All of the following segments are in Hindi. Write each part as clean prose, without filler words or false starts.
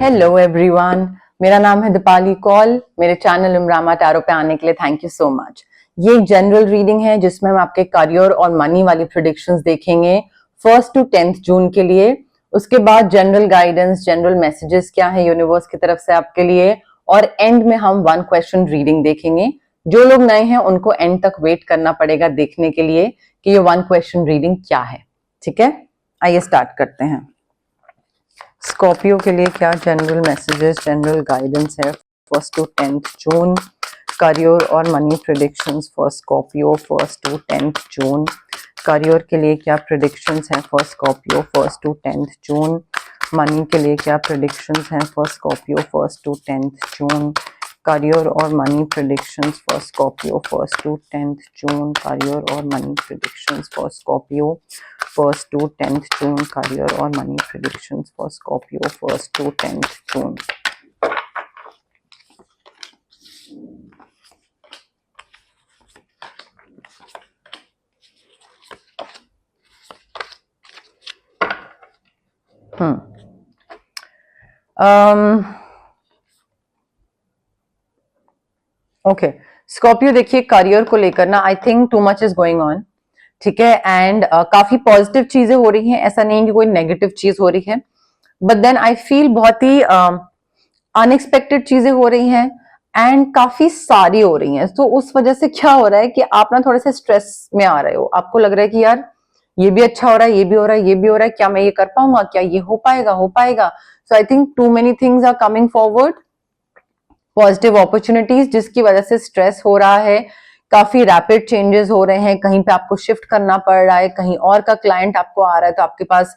हेलो एवरीवन, मेरा नाम है दीपाली कौल। मेरे चैनल उमरामा टैरो पे आने के लिए थैंक यू सो मच। ये एक जनरल रीडिंग है जिसमें हम आपके करियर और मनी वाली प्रेडिक्शंस देखेंगे 1st to 10th जून के लिए। उसके बाद जनरल गाइडेंस, जनरल मैसेजेस क्या है यूनिवर्स की तरफ से आपके लिए, और एंड में हम 1 क्वेश्चन रीडिंग देखेंगे। जो लोग नए हैं उनको एंड तक वेट करना पड़ेगा देखने के लिए कि ये 1 क्वेश्चन रीडिंग क्या है। ठीक है, आइए स्टार्ट करते हैं। स्कॉर्पियो के लिए क्या जनरल मैसेजेस, जनरल गाइडेंस है 1st to 10th June. Career और money predictions for Scorpio 1st to 10th June. Career के लिए क्या प्रेडिक्शंस हैं for Scorpio 1st to 10th June. Money के लिए क्या प्रेडिक्शंस हैं for Scorpio 1st to 10th June. Career और money predictions for Scorpio 1st to 10th June. Career और money predictions for Scorpio 1st to 10th June. Career और money predictions for Scorpio 1st to 10th June. Okay, Scorpio देखिए करियर को लेकर ना आई think too much is going on. ठीक है, एंड काफी पॉजिटिव चीजें हो रही हैं, ऐसा नहीं कि कोई नेगेटिव चीज हो रही है, बट देन आई फील बहुत ही अनएक्सपेक्टेड चीजें हो रही हैं एंड काफी सारी हो रही हैं। तो उस वजह से क्या हो रहा है कि आप ना थोड़े से स्ट्रेस में आ रहे हो। आपको लग रहा है कि यार ये भी अच्छा हो रहा है, ये भी हो रहा है, ये भी हो रहा है, क्या मैं ये कर पाऊंगा, क्या ये हो पाएगा। So I think too many things are coming forward, positive opportunities, जिसकी वजह से स्ट्रेस हो रहा है। काफी रैपिड चेंजेस हो रहे हैं, कहीं पे आपको शिफ्ट करना पड़ रहा है, कहीं और का क्लाइंट आपको आ रहा है तो आपके पास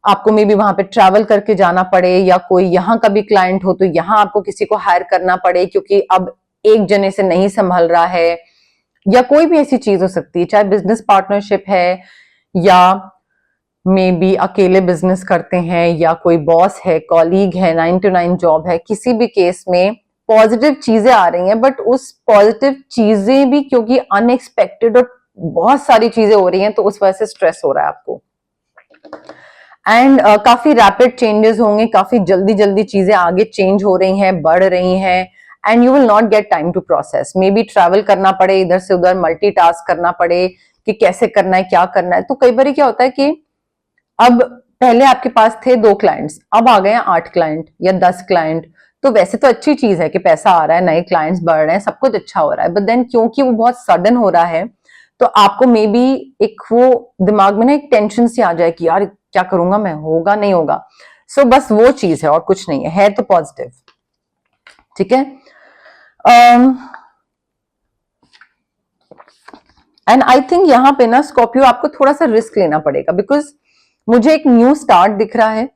आपको मे बी वहां पे ट्रैवल करके जाना पड़े, या कोई यहाँ का भी क्लाइंट हो तो यहाँ आपको किसी को हायर करना पड़े क्योंकि अब एक जने से नहीं संभल रहा है, या कोई भी ऐसी चीज हो सकती है, चाहे बिजनेस पार्टनरशिप है या मे बी अकेले बिजनेस करते हैं, या कोई बॉस है, कॉलीग है, 9 to 9 जॉब है। किसी भी केस में पॉजिटिव चीजें आ रही हैं, बट उस पॉजिटिव चीजें भी क्योंकि अनएक्सपेक्टेड और बहुत सारी चीजें हो रही हैं तो उस वजह से स्ट्रेस हो रहा है आपको। एंड काफी रैपिड चेंजेस होंगे, काफी जल्दी जल्दी चीजें आगे चेंज हो रही हैं, बढ़ रही हैं, and you will not get time to process. Maybe travel करना पड़े, इधर से उधर मल्टीटास्क करना पड़े कि कैसे करना है, क्या करना है। तो कई बार क्या होता है कि अब पहले आपके पास थे 2 क्लाइंट्स, अब आ गए 8 क्लाइंट या 10 क्लाइंट। तो वैसे तो अच्छी चीज है कि पैसा आ रहा है, नए क्लाइंट्स बढ़ रहे हैं, सब कुछ अच्छा हो रहा है, बट देन क्योंकि वो बहुत सडन हो रहा है तो आपको मे बी एक वो दिमाग में ना एक टेंशन सी आ जाए कि यार क्या करूंगा मैं, होगा नहीं होगा। सो बस वो चीज है और कुछ नहीं है तो पॉजिटिव। ठीक है, एंड आई थिंक यहाँ पे ना स्कॉर्पियो आपको थोड़ा सा रिस्क लेना पड़ेगा, बिकॉज मुझे एक न्यू स्टार्ट दिख रहा है।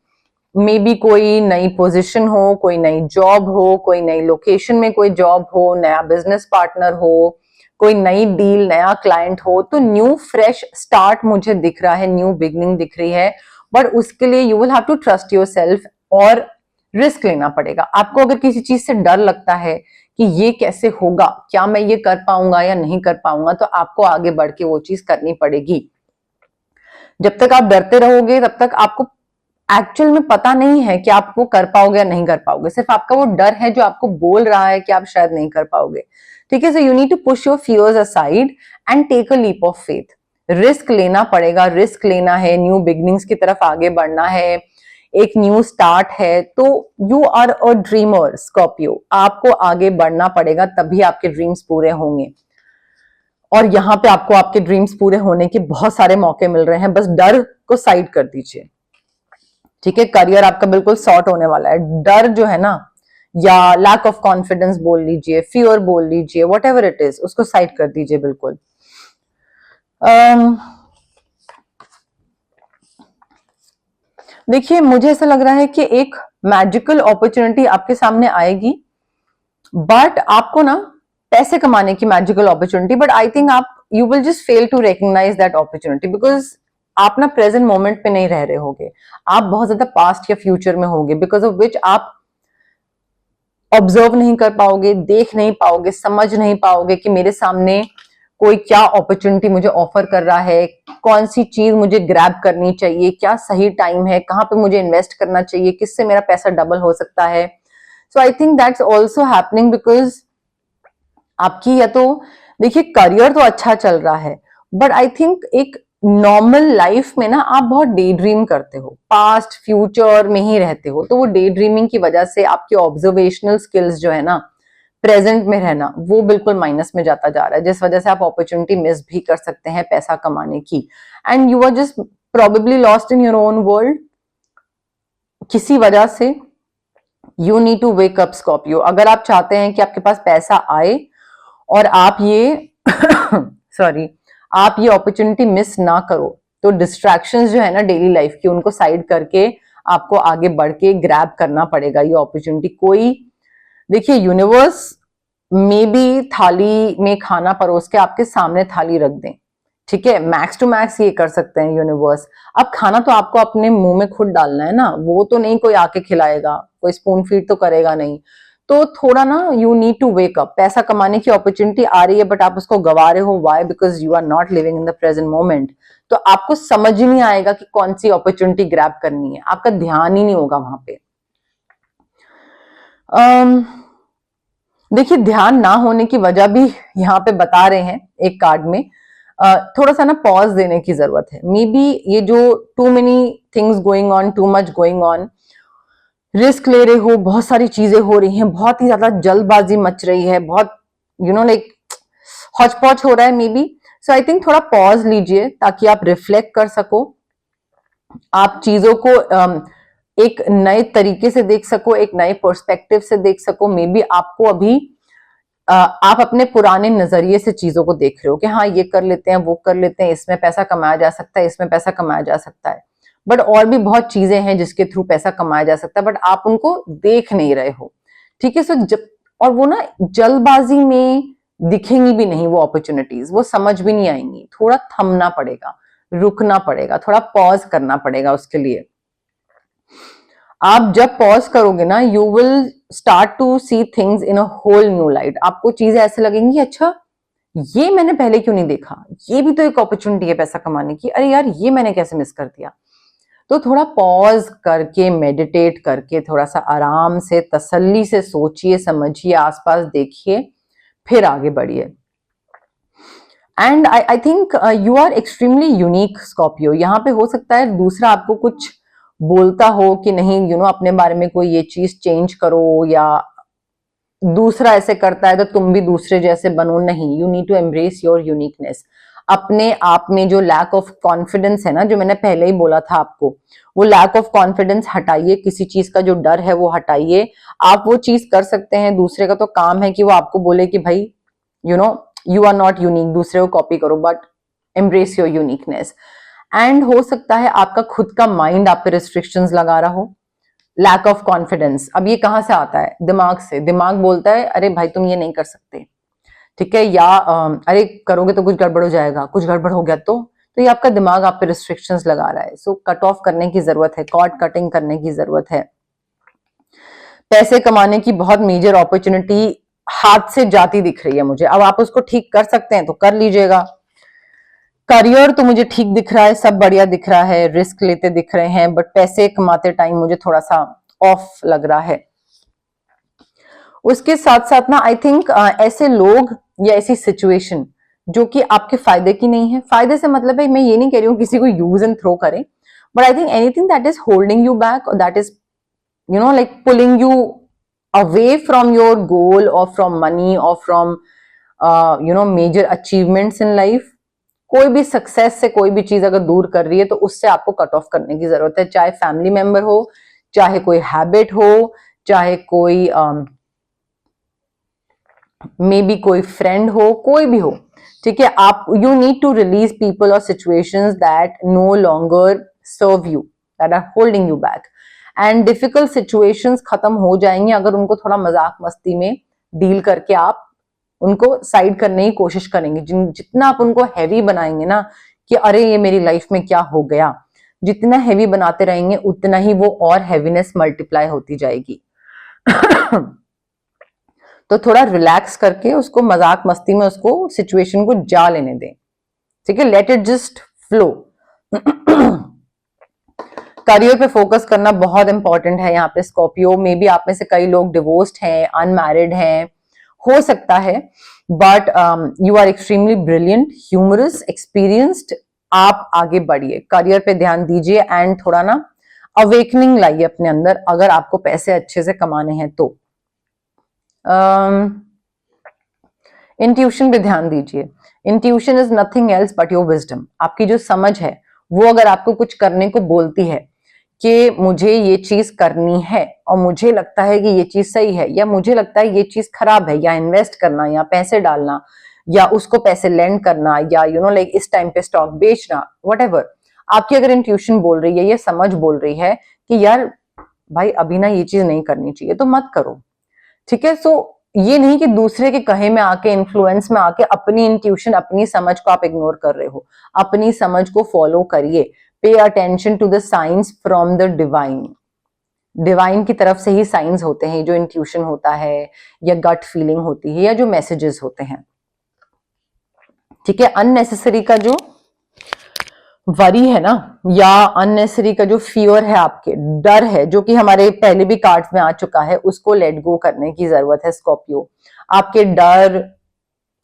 मे बी कोई नई पोजीशन हो, कोई नई जॉब हो, कोई नई लोकेशन में कोई जॉब हो, नया बिजनेस पार्टनर हो, कोई नई डील, नया क्लाइंट हो, तो न्यू फ्रेश स्टार्ट मुझे दिख रहा है, न्यू बिगनिंग दिख रही है। बट उसके लिए you will have to trust your self और रिस्क लेना पड़ेगा आपको। अगर किसी चीज से डर लगता है कि ये कैसे होगा, क्या मैं ये कर पाऊंगा या नहीं कर पाऊंगा, तो आपको आगे बढ़ के वो चीज करनी पड़ेगी। जब तक आप डरते रहोगे तब तक आपको एक्चुअल में पता नहीं है कि आप वो कर पाओगे या नहीं कर पाओगे, सिर्फ आपका वो डर है जो आपको बोल रहा है कि आप शायद नहीं कर पाओगे। ठीक है, so you need to push your fears aside and take a leap of faith. Risk लेना पड़ेगा, रिस्क लेना है, न्यू बिगनिंग्स की तरफ आगे बढ़ना है, एक न्यू स्टार्ट है। तो you are a dreamer Scorpio, आपको आगे बढ़ना पड़ेगा तभी आपके ड्रीम्स पूरे होंगे। और यहाँ पे आपको आपके ड्रीम्स पूरे होने के बहुत सारे मौके मिल रहे हैं, बस डर को साइड कर दीजिए। ठीक है, करियर आपका बिल्कुल सॉर्ट होने वाला है। डर जो है ना, या लैक ऑफ कॉन्फिडेंस बोल लीजिए, फियर बोल लीजिए, वट एवर इट इज, उसको साइड कर दीजिए बिल्कुल। देखिए मुझे ऐसा लग रहा है कि एक मैजिकल अपॉर्चुनिटी आपके सामने आएगी, बट आपको ना पैसे कमाने की magical opportunity, but I think आप you will just fail to recognise that opportunity, because आप ना प्रेजेंट मोमेंट पे नहीं रह रहे होगे, आप बहुत ज्यादा पास्ट या फ्यूचर में होगे, बिकॉज ऑफ विच आप ऑब्जर्व नहीं कर पाओगे, देख नहीं पाओगे, समझ नहीं पाओगे कि मेरे सामने कोई क्या अपॉर्चुनिटी मुझे ऑफर कर रहा है, कौन सी चीज मुझे ग्रैब करनी चाहिए, क्या सही टाइम है, कहाँ पे मुझे इन्वेस्ट करना चाहिए, किससे मेरा पैसा डबल हो सकता है. So I think that's also happening because आपकी या तो देखिए करियर तो अच्छा चल रहा है, बट आई थिंक एक नॉर्मल लाइफ में ना आप बहुत डे ड्रीम करते हो, पास्ट फ्यूचर में ही रहते हो, तो वो डे ड्रीमिंग की वजह से आपकी ऑब्जर्वेशनल स्किल्स जो है ना, प्रेजेंट में रहना, वो बिल्कुल माइनस में जाता जा रहा है, जिस वजह से आप अपॉर्चुनिटी मिस भी कर सकते हैं पैसा कमाने की. And you are just probably lost in your own world किसी वजह से. You need to wake up Scorpio. अगर आप चाहते हैं कि आपके पास पैसा आए और आप ये सॉरी आप ये अपॉर्चुनिटी मिस ना करो, तो डिस्ट्रैक्शंस जो है ना डेली लाइफ की, उनको साइड करके आपको आगे बढ़ के ग्रैब करना पड़ेगा ये अपॉर्चुनिटी. कोई देखिए यूनिवर्स में भी थाली में खाना परोस के आपके सामने थाली रख दें, ठीक है, मैक्स टू मैक्स ये कर सकते हैं यूनिवर्स. अब खाना तो आपको अपने मुंह में खुद डालना है ना, वो तो नहीं कोई आके खिलाएगा, कोई स्पून फीड तो करेगा नहीं. तो थोड़ा ना you need to wake up. पैसा कमाने की अपॉर्चुनिटी आ रही है बट आप उसको गवा रहे हो. Why? Because you are not living in the present moment. तो आपको समझ ही नहीं आएगा कि कौन सी अपॉर्चुनिटी ग्रैब करनी है, आपका ध्यान ही नहीं होगा वहां पे. देखिए ध्यान ना होने की वजह भी यहाँ पे बता रहे हैं एक कार्ड में. थोड़ा सा ना पॉज देने की जरूरत है. मे बी ये जो too many things going on, too much going on, risk ले रहे हो, बहुत सारी चीजें हो रही हैं, बहुत ही ज्यादा जल्दबाजी मच रही है, बहुत लाइक हौच पौच हो रहा है may be. So I think थोड़ा पॉज लीजिए ताकि आप रिफ्लेक्ट कर सको, आप चीजों को एक नए तरीके से देख सको, एक नए पर्सपेक्टिव से देख सको. मे बी आपको अभी आप अपने पुराने नजरिए से चीजों को देख रहे हो कि हाँ ये कर लेते हैं, वो कर लेते हैं, इसमें पैसा कमाया जा सकता है, इसमें पैसा कमाया जा सकता है, बट और भी बहुत चीजें हैं जिसके थ्रू पैसा कमाया जा सकता है, बट आप उनको देख नहीं रहे हो. ठीक है. सो जब और वो ना जल्दबाजी में दिखेंगी भी नहीं वो अपॉर्चुनिटीज, वो समझ भी नहीं आएंगी. थोड़ा थमना पड़ेगा, रुकना पड़ेगा, थोड़ा पॉज करना पड़ेगा. उसके लिए आप जब पॉज करोगे ना, you will start to see things in a whole new light. आपको चीजें ऐसे लगेंगी, अच्छा ये मैंने पहले क्यों नहीं देखा, ये भी तो एक अपॉर्चुनिटी है पैसा कमाने की, अरे यार ये मैंने कैसे मिस कर दिया. तो थोड़ा पॉज करके, मेडिटेट करके, थोड़ा सा आराम से तसल्ली से सोचिए, समझिए, आसपास देखिए, फिर आगे बढ़िए. And I think you are extremely unique Scorpio. यहाँ पे हो सकता है दूसरा आपको कुछ बोलता हो कि नहीं अपने बारे में कोई ये चीज चेंज करो, या दूसरा ऐसे करता है तो तुम भी दूसरे जैसे बनो. नहीं, you need to embrace your uniqueness. अपने आप में जो लैक ऑफ कॉन्फिडेंस है ना, जो मैंने पहले ही बोला था आपको, वो लैक ऑफ कॉन्फिडेंस हटाइए. किसी चीज का जो डर है वो हटाइए. आप वो चीज कर सकते हैं. दूसरे का तो काम है कि वो आपको बोले कि भाई यू आर नॉट यूनिक, दूसरे को कॉपी करो, but embrace your uniqueness. And हो सकता है आपका खुद का माइंड आप पे रिस्ट्रिक्शंस लगा रहा हो. लैक ऑफ कॉन्फिडेंस, अब ये कहां से आता है? दिमाग से. दिमाग बोलता है अरे भाई तुम ये नहीं कर सकते, ठीक है, या अरे करोगे तो कुछ गड़बड़ हो जाएगा, कुछ गड़बड़ हो गया तो ये आपका दिमाग आप पे रिस्ट्रिक्शंस लगा रहा है. सो कट ऑफ करने की जरूरत है, कॉर्ड कटिंग करने की जरूरत है. पैसे कमाने की बहुत मेजर अपॉर्चुनिटी हाथ से जाती दिख रही है मुझे. अब आप उसको ठीक कर सकते हैं तो कर लीजिएगा. करियर तो मुझे ठीक दिख रहा है, सब बढ़िया दिख रहा है, रिस्क लेते दिख रहे हैं, बट पैसे कमाते टाइम मुझे थोड़ा सा ऑफ लग रहा है. उसके साथ साथ ना आई थिंक ऐसे लोग या ऐसी सिचुएशन जो कि आपके फायदे की नहीं है. फायदे से मतलब है, मैं ये नहीं कह रही हूँ किसी को यूज एंड थ्रो करें, but I think anything that is holding you back, और that is like pulling you away from your goal, और फ्रॉम मनी, और from major achievements in life. कोई भी सक्सेस से कोई भी चीज अगर दूर कर रही है तो उससे आपको कट ऑफ करने की जरूरत है. चाहे फैमिली मेंबर हो, चाहे कोई हैबिट हो, चाहे कोई मे बी कोई फ्रेंड हो, कोई भी हो. ठीक है, आप you need to release people और situations that no longer serve you, that are holding you back. And difficult situations खत्म हो जाएंगी अगर उनको थोड़ा मजाक मस्ती में डील करके आप उनको साइड करने की कोशिश करेंगे. जितना आप उनको हैवी बनाएंगे ना कि अरे ये मेरी लाइफ में क्या हो गया, जितना हैवी बनाते रहेंगे उतना ही वो और हैवीनेस मल्टीप्लाई होती जाएगी. तो थोड़ा रिलैक्स करके उसको मजाक मस्ती में उसको सिचुएशन को जा लेने दें, ठीक है, let it just flow. Career पे फोकस करना बहुत इंपॉर्टेंट है यहाँ पे स्कॉर्पियो। मे बी आप में से कई लोग डिवोर्स्ड हैं, अनमैरिड हैं, हो सकता है, but you are extremely brilliant, humorous, experienced. आप आगे बढ़िए, करियर पे ध्यान दीजिए एंड थोड़ा ना अवेकनिंग लाइए अपने अंदर, अगर आपको पैसे अच्छे से कमाने हैं तो। इंट्यूशन पे ध्यान दीजिए। Intuition is nothing else but your wisdom. आपकी जो समझ है वो अगर आपको कुछ करने को बोलती है कि मुझे ये चीज करनी है और मुझे लगता है कि ये चीज सही है, या मुझे लगता है ये चीज खराब है, या इन्वेस्ट करना, या पैसे डालना, या उसको पैसे लेंड करना, या लाइक इस टाइम पे स्टॉक बेचना, व्हाटएवर, आपकी अगर इंट्यूशन बोल रही है, ये समझ बोल रही है कि यार भाई अभी ना ये चीज नहीं करनी चाहिए, तो मत करो, ठीक है। सो ये नहीं कि दूसरे के कहे में आके, इन्फ्लुएंस में आके अपनी इंट्यूशन, अपनी समझ को आप इग्नोर कर रहे हो। अपनी समझ को फॉलो करिए। Pay attention to the signs from the divine. Divine की तरफ से ही साइंस होते हैं, जो इंट्यूशन होता है या गट फीलिंग होती है या जो मैसेजेस होते हैं, ठीक है। अननेसेसरी का जो वरी है ना, या अननेसेसरी का जो फियर है, आपके डर है, जो कि हमारे पहले भी कार्ड्स में आ चुका है, उसको लेट गो करने की जरूरत है स्कॉर्पियो। आपके डर,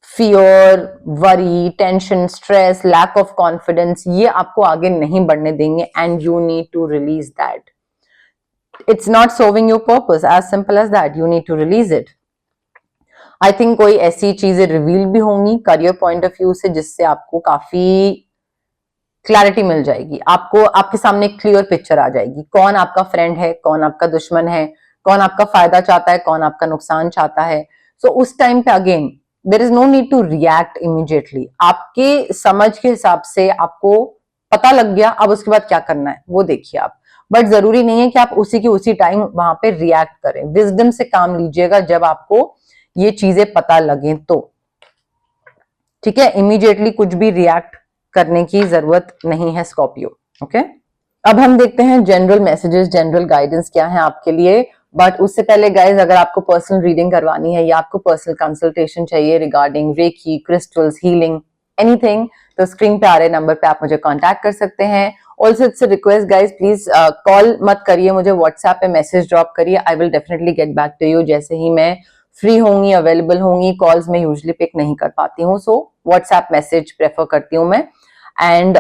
fear, worry, tension, stress, lack of confidence, ये आपको आगे नहीं बढ़ने देंगे and you need to release that. It's not serving your purpose, as simple as that, you need to release it. I think कोई ऐसी चीजें रिवील भी होंगी करियर पॉइंट ऑफ व्यू से जिससे आपको काफी क्लैरिटी मिल जाएगी। आपको आपके सामने एक क्लियर पिक्चर आ जाएगी, कौन आपका फ्रेंड है, कौन आपका दुश्मन है, कौन आपका फायदा चाहता है, कौन आपका नुकसान चाहता है। सो उस टाइम पे again there is no need to react immediately. आपके समझ के हिसाब से आपको पता लग गया, अब उसके बाद क्या करना है वो देखिए आप, बट जरूरी नहीं है कि आप उसी के उसी टाइम वहां पे रिएक्ट करें। विजडम से काम लीजिएगा जब आपको ये चीजें पता लगे तो, ठीक है। इमीडिएटली कुछ भी रिएक्ट करने की जरूरत नहीं है स्कॉर्पियो, ओके। अब हम देखते हैं जनरल मैसेजेस, जनरल गाइडेंस क्या है आपके लिए। बट उससे पहले गाइज, अगर आपको पर्सनल रीडिंग करवानी है या आपको पर्सनल कंसल्टेशन चाहिए regarding reiki, crystals, healing, anything, तो स्क्रीन पे आ रहे नंबर पे आप मुझे कांटेक्ट कर सकते हैं। Also it's a request guys, please call मत करिए मुझे, व्हाट्सएप पे मैसेज ड्रॉप करिए। I will definitely get back to you जैसे ही मैं फ्री होंगी, अवेलेबल होंगी। कॉल्स में यूजुअली पिक नहीं कर पाती हूँ, सो व्हाट्सएप मैसेज प्रेफर करती हूँ मैं। एंड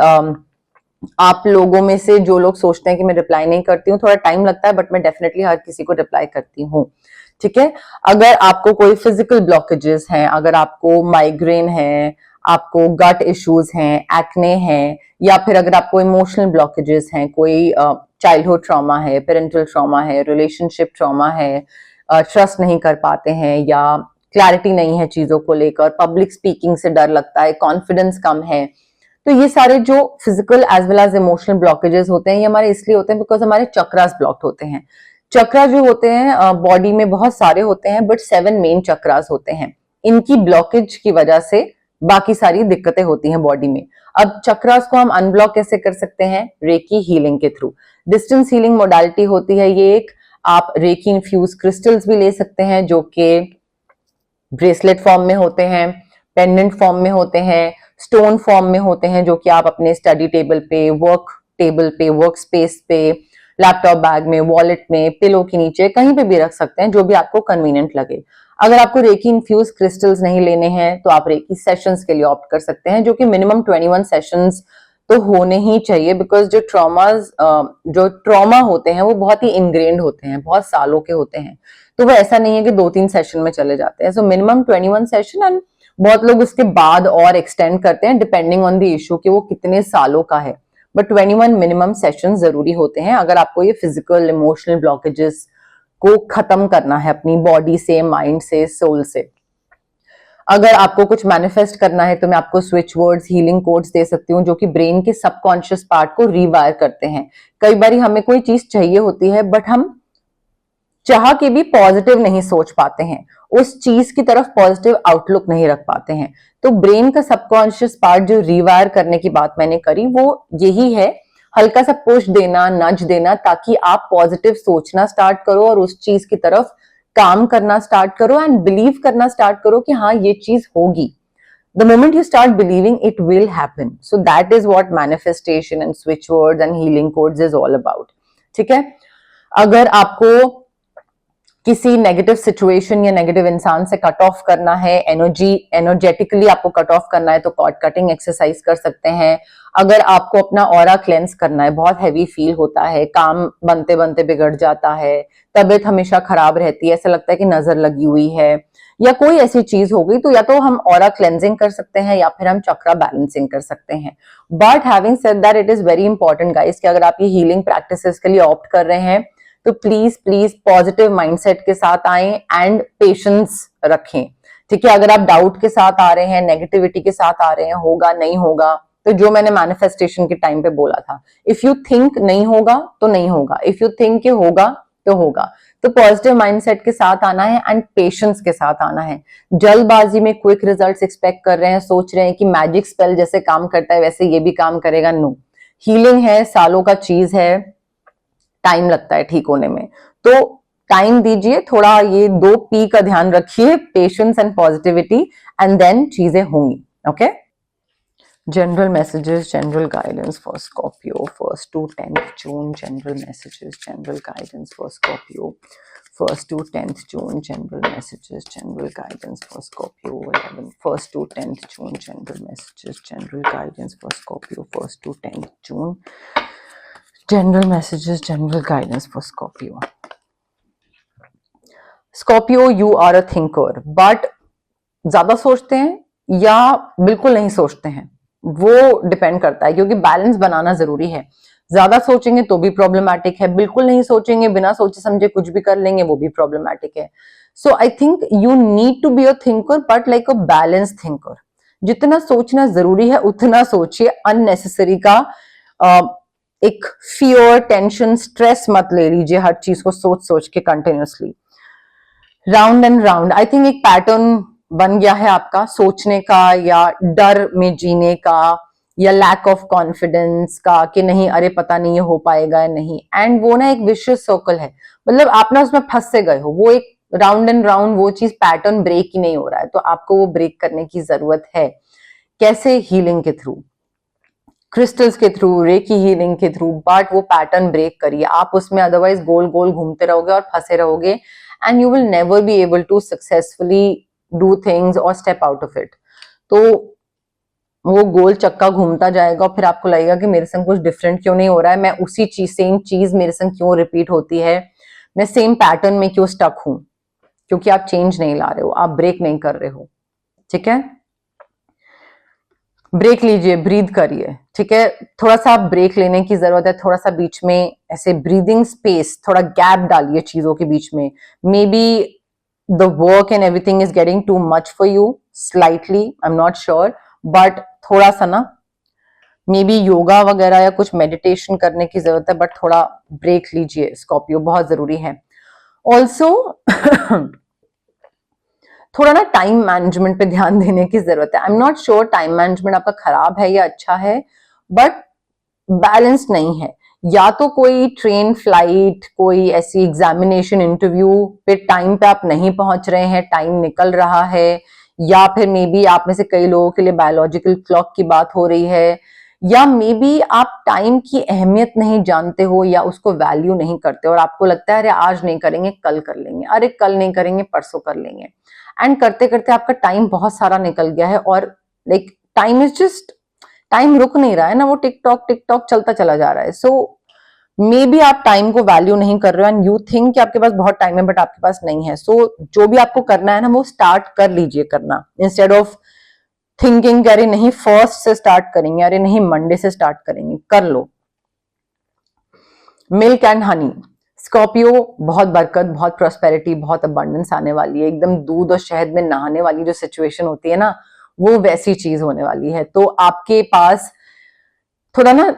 आप लोगों में से जो लोग सोचते हैं कि मैं रिप्लाई नहीं करती हूँ, थोड़ा टाइम लगता है, बट मैं डेफिनेटली हर किसी को रिप्लाई करती हूँ, ठीक है। अगर आपको कोई फिजिकल ब्लॉकेजेस हैं, अगर आपको माइग्रेन है, आपको गट इश्यूज हैं, एक्ने हैं, या फिर अगर आपको इमोशनल ब्लॉकेजेस हैं, कोई चाइल्डहुड ट्रॉमा है, पेरेंटल ट्रॉमा है, रिलेशनशिप ट्रॉमा है, ट्रस्ट नहीं कर पाते हैं, या क्लैरिटी नहीं है चीजों को लेकर, पब्लिक स्पीकिंग से डर लगता है, कॉन्फिडेंस कम है, तो ये सारे जो physical as well as emotional blockages होते हैं, ये हमारे इसलिए होते हैं बिकॉज हमारे चक्रास ब्लॉक्ड होते हैं। चक्रा जो होते हैं बॉडी में बहुत सारे होते हैं, बट 7 मेन चक्रास होते हैं। इनकी ब्लॉकेज की वजह से बाकी सारी दिक्कतें होती हैं बॉडी में। अब चक्रास को हम अनब्लॉक कैसे कर सकते हैं? रेकी हीलिंग के थ्रू। डिस्टेंस हीलिंग मोडालिटी होती है ये एक। आप रेकी इन्फ्यूज क्रिस्टल्स भी ले सकते हैं जो कि ब्रेसलेट फॉर्म में होते हैं, पेंडेंट फॉर्म में होते हैं, स्टोन फॉर्म में होते हैं, जो कि आप अपने स्टडी टेबल पे, वर्क टेबल पे, वर्क स्पेस पे, लैपटॉप बैग में, वॉलेट में, पिलो के नीचे, कहीं पे भी रख सकते हैं, जो भी आपको कन्वीनियंट लगे। अगर आपको रेकी इन्फ्यूज क्रिस्टल्स नहीं लेने हैं तो आप रेकी सेशंस के लिए ऑप्ट कर सकते हैं, जो कि मिनिमम 21 सेशंस तो होने ही चाहिए, बिकॉज जो ट्रॉमा होते हैं वो बहुत ही इनग्रेन्ड होते हैं, बहुत सालों के होते हैं, तो वो ऐसा नहीं है कि 2-3 सेशन में चले जाते हैं। सो मिनिमम 21 सेशन, एंड बहुत लोग उसके बाद और एक्सटेंड करते हैं डिपेंडिंग ऑन द इशू कि वो कितने सालों का है, बट 21 मिनिमम सेशन जरूरी होते हैं अगर आपको ये फिजिकल इमोशनल ब्लॉकेजेस को खत्म करना है अपनी बॉडी से, माइंड से, सोल से। अगर आपको कुछ मैनिफेस्ट करना है तो मैं आपको स्विच वर्ड्स, हीलिंग कोड्स दे सकती हूँ, जो कि ब्रेन के सबकॉन्शियस पार्ट को रीवायर करते हैं। कई बार हमें कोई चीज चाहिए होती है, बट हम चाह के भी पॉजिटिव नहीं सोच पाते हैं, उस चीज की तरफ पॉजिटिव आउटलुक नहीं रख पाते हैं। तो ब्रेन का सबकॉन्शियस पार्ट जो रीवायर करने की बात मैंने करी, वो यही है, हल्का सा पुश देना, नज देना, ताकि आप पॉजिटिव सोचना स्टार्ट करो और उस चीज की तरफ काम करना स्टार्ट करो एंड बिलीव करना स्टार्ट करो कि हाँ ये चीज होगी. The moment you start believing, it will happen. So that is what manifestation and switch words and healing codes is all about. ठीक है. अगर आपको किसी नेगेटिव सिचुएशन या नेगेटिव इंसान से कट ऑफ करना है, एनर्जेटिकली आपको कट ऑफ करना है, तो कॉर्ड कटिंग एक्सरसाइज कर सकते हैं. अगर आपको अपना ऑरा क्लेंस करना है, बहुत हैवी फील होता है, काम बनते बनते बिगड़ जाता है, तबीयत हमेशा खराब रहती है, ऐसा लगता है कि नजर लगी हुई है या कोई ऐसी चीज हो गई, तो या तो हम ऑरा क्लेंजिंग कर सकते हैं या फिर हम चक्रा बैलेंसिंग कर सकते हैं. But having said that, it is very important guys कि अगर आप ये हीलिंग प्रैक्टिसेस के लिए ऑप्ट कर रहे हैं तो प्लीज प्लीज पॉजिटिव माइंडसेट के साथ आए एंड पेशेंस रखें. ठीक है. अगर आप डाउट के साथ आ रहे हैं, नेगेटिविटी के साथ आ रहे हैं, होगा नहीं होगा, तो जो मैंने मैनिफेस्टेशन के टाइम पे बोला था, इफ यू थिंक नहीं होगा तो नहीं होगा, इफ यू थिंक होगा तो होगा. तो पॉजिटिव माइंडसेट के साथ आना है एंड पेशेंस के साथ आना है. जल्दबाजी में क्विक रिजल्ट्स एक्सपेक्ट कर रहे हैं, सोच रहे हैं कि मैजिक स्पेल जैसे काम करता है वैसे ये भी काम करेगा, नो. हीलिंग है, सालों का चीज है, टाइम लगता है ठीक होने में, तो टाइम दीजिए थोड़ा. ये 2 P का ध्यान रखिए, patience and positivity, and then चीजें होंगी. Okay. General messages, general guidance for Scorpio, 1st to 10th June. General messages, general guidance for Scorpio, 1st to 10th June. General messages, general guidance for Scorpio, 1st to 10th June. General messages, general guidance for Scorpio, 1st to 10th June. General messages, general guidance for Scorpio. Scorpio, you are a thinker, but ज्यादा सोचते हैं या बिल्कुल नहीं सोचते हैं, वो डिपेंड करता है, क्योंकि बैलेंस बनाना जरूरी है. ज्यादा सोचेंगे तो भी प्रॉब्लमैटिक है, बिल्कुल नहीं सोचेंगे, बिना सोचे समझे कुछ भी कर लेंगे, वो भी प्रॉब्लमैटिक है. So I think you need to be a thinker, but like a balance thinker. जितना सोचना जरूरी है उतना सोचिए, अननेसेसरी का एक फियर, टेंशन, स्ट्रेस मत ले लीजिए हर चीज को सोच सोच के continuously. Round and round, I think एक पैटर्न बन गया है आपका सोचने का, या डर में जीने का, या लैक ऑफ कॉन्फिडेंस का कि नहीं अरे पता नहीं ये हो पाएगा या नहीं. एंड वो ना एक विशियस सर्कल है, मतलब आप ना उसमें फंस से गए हो. वो एक राउंड एंड राउंड वो चीज पैटर्न ब्रेक ही नहीं हो रहा है, तो आपको वो ब्रेक करने की जरूरत है. कैसे? हीलिंग के थ्रू, क्रिस्टल्स के थ्रू, रेकी हीलिंग के थ्रू, बट वो पैटर्न ब्रेक करिए. आप उसमें अदरवाइज गोल गोल घूमते रहोगे और फंसे रहोगे, and you will never be able to successfully do things और स्टेप आउट ऑफ इट. तो वो गोल चक्का घूमता जाएगा और फिर आपको लगेगा कि मेरे संग कुछ डिफरेंट क्यों नहीं हो रहा है, मैं उसी चीज, सेम चीज मेरे संग क्यों रिपीट होती है, मैं सेम पैटर्न में क्यों स्टक हूं, क्योंकि आप चेंज नहीं ला रहे हो, आप ब्रेक नहीं कर रहे हो. ठीक है. ब्रेक लीजिए, ब्रीद करिए. ठीक है. थोड़ा सा ब्रेक लेने की जरूरत है, थोड़ा सा बीच में ऐसे ब्रीदिंग स्पेस, थोड़ा गैप डालिए चीजों के बीच में. May be the work and everything is getting too much for you slightly, I'm not sure, but थोड़ा सा ना मे बी योगा वगैरह या कुछ मेडिटेशन करने की जरूरत है, बट थोड़ा ब्रेक लीजिए स्कॉर्पियो, बहुत जरूरी है. ऑल्सो थोड़ा ना टाइम मैनेजमेंट पे ध्यान देने की जरूरत है. I am not sure time management आपका खराब है या अच्छा है, बट बैलेंस नहीं है. या तो कोई ट्रेन, फ्लाइट, कोई ऐसी एग्जामिनेशन, इंटरव्यू पे टाइम पे आप नहीं पहुंच रहे हैं, टाइम निकल रहा है, या फिर मे बी आप में से कई लोगों के लिए बायोलॉजिकल क्लॉक की बात हो रही है, या मे बी आप टाइम की अहमियत नहीं जानते हो या उसको वैल्यू नहीं करते और आपको लगता है अरे आज नहीं करेंगे कल कर लेंगे, अरे कल नहीं करेंगे परसों कर लेंगे, एंड करते करते आपका टाइम बहुत सारा निकल गया है और like time is just, time रुक नहीं रहा है ना, वो टिकटॉक टिकटॉक चलता चला जा रहा है. सो मे बी आप टाइम को वैल्यू नहीं कर रहे हो एंड यू थिंक कि आपके पास बहुत टाइम है, बट आपके पास नहीं है. सो जो भी आपको करना है ना वो स्टार्ट कर लीजिए करना, इंस्टेड ऑफ थिंकिंग अरे नहीं फर्स्ट से स्टार्ट करेंगे, अरे नहीं मंडे से स्टार्ट करेंगे. कर लो. मिल्क एंड हनी, स्कॉर्पियो, बहुत बरकत, बहुत प्रॉस्पेरिटी, बहुत अबंडेंस आने वाली है. एकदम दूध और शहद में नहाने वाली जो सिचुएशन होती है ना, वो वैसी चीज होने वाली है. तो आपके पास थोड़ा ना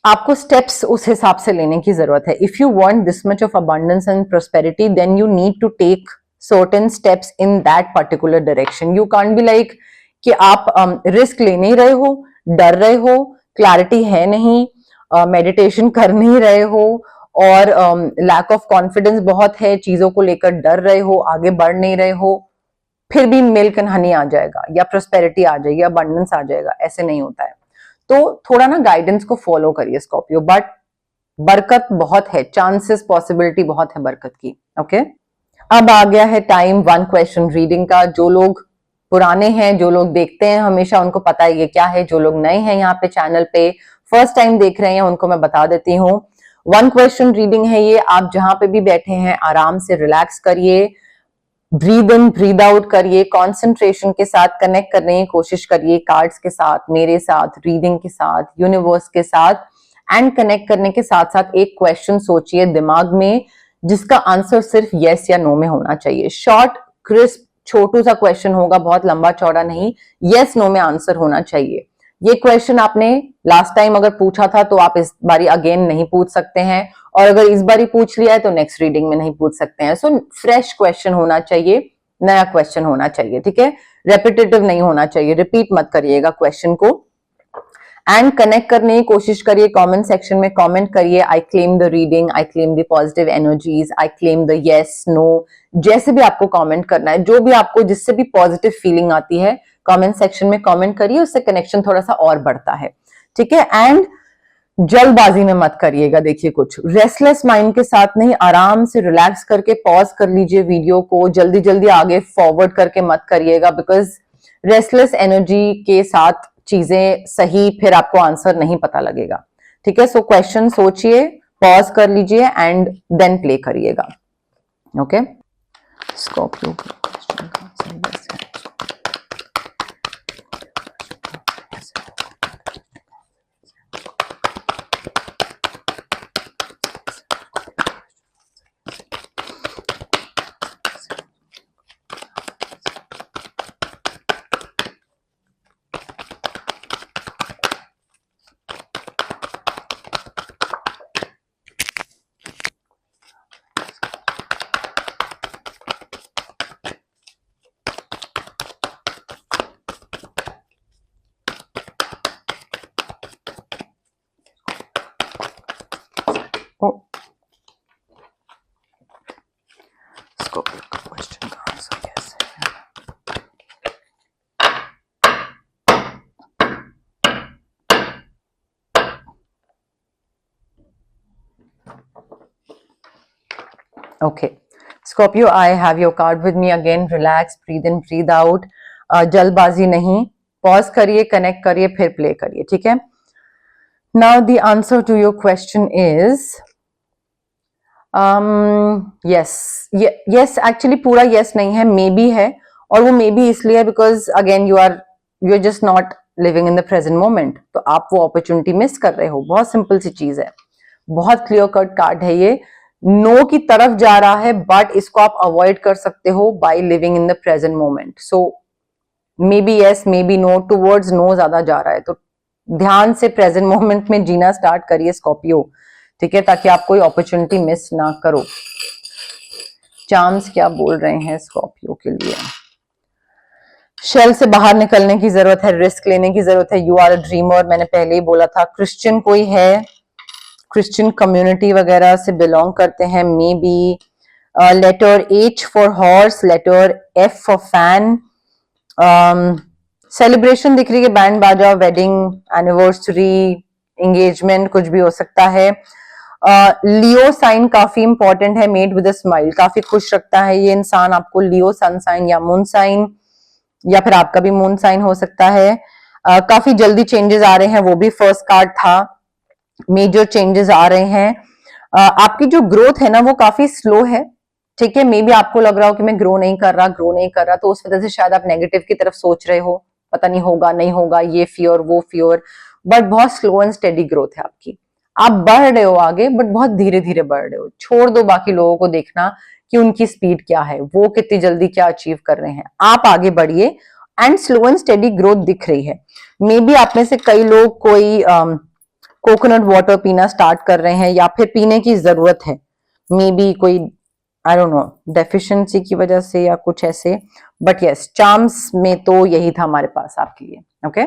आपको स्टेप्स उस हिसाब से लेने की जरूरत है. If you want this much of abundance and prosperity, then you need to take certain steps in that particular direction. You can't be like कि आप रिस्क ले नहीं रहे हो, डर रहे हो, क्लैरिटी है नहीं, मेडिटेशन कर नहीं रहे हो और लैक ऑफ कॉन्फिडेंस बहुत है, चीजों को लेकर डर रहे हो, आगे बढ़ नहीं रहे हो, फिर भी मिल्क एंड हनी आ जाएगा या प्रोस्पेरिटी आ जाएगी, अबंडेंस आ जाएगा, ऐसे नहीं होता है। तो थोड़ा ना गाइडेंस को फॉलो करिए स्कॉर्पियो, बट बरकत बहुत है, चांसेस पॉसिबिलिटी बहुत है बरकत की। ओके, अब आ गया है टाइम 1 क्वेश्चन रीडिंग का। जो लोग पुराने हैं, जो लोग देखते हैं हमेशा, उनको पता है ये क्या है। जो लोग नए हैं यहाँ पे चैनल पे, फर्स्ट टाइम देख रहे हैं, उनको मैं बता देती हूँ 1 क्वेश्चन रीडिंग है ये। आप जहां पे भी बैठे हैं आराम से रिलैक्स करिए, ब्रीद इन ब्रीद आउट करिए, कॉन्सेंट्रेशन के साथ कनेक्ट करने की कोशिश करिए, कार्ड्स के साथ, मेरे साथ, रीडिंग के साथ, यूनिवर्स के साथ, एंड कनेक्ट करने के साथ साथ एक क्वेश्चन सोचिए दिमाग में, जिसका आंसर सिर्फ यस या नो में होना चाहिए। शॉर्ट क्रिस्प छोटू सा क्वेश्चन होगा, बहुत लंबा चौड़ा नहीं, यस नो में आंसर होना चाहिए। ये क्वेश्चन आपने लास्ट टाइम अगर पूछा था तो आप इस बारी अगेन नहीं पूछ सकते हैं, और अगर इस बारी पूछ लिया है तो नेक्स्ट रीडिंग में नहीं पूछ सकते हैं। सो फ्रेश क्वेश्चन होना चाहिए, नया क्वेश्चन होना चाहिए, ठीक है, रेपिटेटिव नहीं होना चाहिए, रिपीट मत करिएगा क्वेश्चन को। एंड कनेक्ट करने की कोशिश करिए, कमेंट सेक्शन में कमेंट करिए, I claim the reading, I claim the positive energies, I claim the yes no, जैसे भी आपको कमेंट करना है, जो भी आपको जिससे भी पॉजिटिव फीलिंग आती है कमेंट सेक्शन में कमेंट करिए, उससे कनेक्शन थोड़ा सा और बढ़ता है, ठीक है। एंड जल्दबाजी में मत करिएगा, देखिए कुछ रेस्टलेस माइंड के साथ नहीं, आराम से रिलैक्स करके पॉज कर लीजिए वीडियो को, जल्दी जल्दी आगे फॉरवर्ड करके मत करिएगा, बिकॉज रेस्टलेस एनर्जी के साथ चीजें सही फिर आपको आंसर नहीं पता लगेगा, ठीक है। सो क्वेश्चन सोचिए, पॉज कर लीजिए एंड देन प्ले करिएगा। ओके, स्कॉर्पियो का क्वेश्चन का सही वैसे स्कॉर्पियो का क्वेश्चन का आंसर यस है। Okay, Scorpio, I have your card with me again. Relax, breathe in, breathe out. जल्दबाजी नहीं, पॉज करिए, कनेक्ट करिए, फिर प्ले करिए, ठीक है। Now the answer to your question is yes, actually पूरा yes नहीं है, मे बी है, और वो मे बी इसलिए है because again you are just not living in the present moment, तो आप वो अपॉर्चुनिटी मिस कर रहे हो। बहुत सिंपल सी चीज है, बहुत क्लियर कट कार्ड है ये, नो की तरफ जा रहा है, बट इसको आप अवॉइड कर सकते हो by living in the present moment. So maybe yes, maybe no, towards no ज्यादा जा रहा है, तो ध्यान से प्रेजेंट मोमेंट में जीना स्टार्ट करिए स्कॉर्पियो, ठीक है, ताकि आप कोई अपॉर्चुनिटी मिस ना करो। चार्म्स क्या बोल रहे हैं स्कॉर्पियो के लिए? शेल से बाहर निकलने की जरूरत है, रिस्क लेने की जरूरत है, यू आर अ ड्रीमर, मैंने पहले ही बोला था। क्रिश्चियन कोई है, क्रिश्चियन कम्युनिटी वगैरह से बिलोंग करते हैं, maybe. Letter H for horse, letter F for fan. Celebration दिख रही है, बैंड बाजा, वेडिंग, एनिवर्सरी, एंगेजमेंट, कुछ भी हो सकता है। लियो साइन काफी इंपॉर्टेंट है, मेड विद अ स्माइल, काफी खुश रखता है ये इंसान आपको। लियो सन साइन या मून साइन, या फिर आपका भी मून साइन हो सकता है। काफी जल्दी चेंजेस आ रहे हैं, वो भी फर्स्ट कार्ड था, मेजर चेंजेस आ रहे हैं। आपकी जो ग्रोथ है ना वो काफी स्लो है, ठीक है। मे बी आपको लग रहा हो कि मैं ग्रो नहीं कर रहा, तो उस वजह से शायद आप नेगेटिव की तरफ सोच रहे हो, पता नहीं होगा नहीं होगा, ये फियर वो फियर, बट बहुत स्लो एंड स्टेडी ग्रोथ है आपकी। आप बढ़ रहे हो आगे, बट बहुत धीरे धीरे बढ़ रहे हो। छोड़ दो बाकी लोगों को देखना कि उनकी स्पीड क्या है, वो कितनी जल्दी क्या अचीव कर रहे हैं, आप आगे बढ़िए and slow and steady growth दिख रही है। मे बी आप में से कई लोग कोई कोकोनट वाटर पीना स्टार्ट कर रहे हैं, या फिर पीने की जरूरत है, मे बी कोई आई डोंट नो डेफिशिएंसी की वजह से या कुछ ऐसे, बट यस चार्म्स में तो यही था हमारे पास आपके लिए। ओके,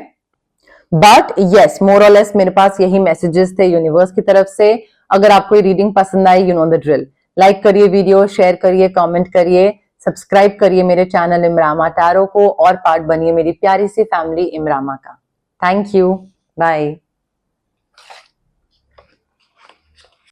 बट यस मोर और लेस मेरे पास यही मैसेजेस थे यूनिवर्स की तरफ से। अगर आपको ये रीडिंग पसंद आई, you know the drill, like करिए वीडियो, शेयर करिए, कमेंट करिए, सब्सक्राइब करिए मेरे चैनल इमरामा टैरो को और पार्ट बनिए मेरी प्यारी सी फैमिली इमरामा का। Thank you, bye.